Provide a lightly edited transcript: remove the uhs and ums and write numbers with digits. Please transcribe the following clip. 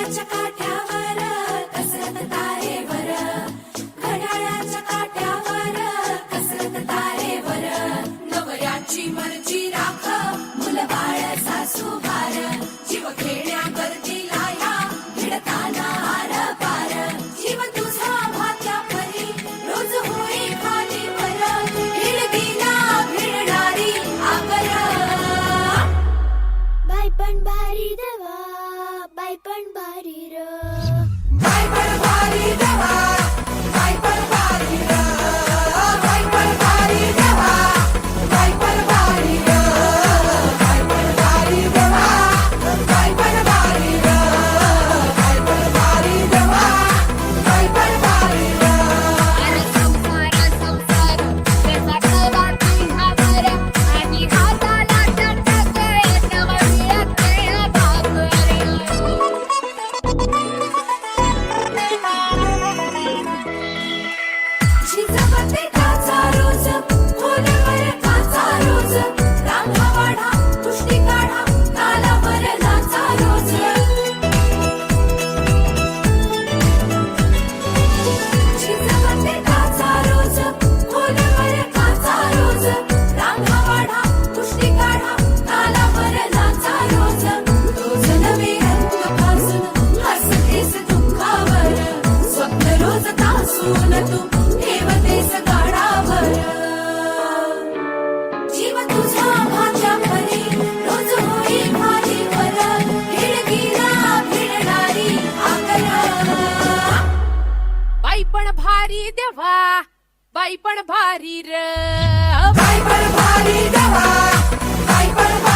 घड्याळाच्या काठ्यावर कसरत तारेवर, घड्याळाच्या काठ्यावर कसरत तारेवर, नवऱ्याची मर्जी राख मुल बाळ सासू भार, जीव खेळण्या गर्दीला या भिडताना आर पार, जीव तुझा भात्या परी रोज होई खाली वर, हिडकीला भिडणारी आगर. बाई पण भारी देवा, बाई पण भारी र, बाई पण भारी देवा, बाई पण भारी र, बाई पण भारी देवा, बाई पण भारी र, बाई पण भारी देवा, बाई पण भारी र, बाई पण भारी देवा, बाई पण भारी र. अरे संसार संसार त्याचा कवा तुझ्यावर, आणि हाताला चटक येतं मिळते भाकर. झिजवते काचा रोज, खोलवर काचा रोज, रांगा वाढा, तुष्टी काढा, तालावर नाचा रोज. झिजवते काचा रोज, खोलवर काचा रोज, रांगा वाढा, तुष्टी काढा, तालावर नाचा रोज. रोज नवे रंग फासून हसतेस दुःखावर, स्वप्न रोज तासून तू ठेवतेस गाडावर, जीव तुझा भात्या परी रोज होई खालीवर, हिडकीला भिडणारी आगर. बाई पण भारी देवा, बाई पण भारी र, बाई पण भारी देवा, बाई पण भारी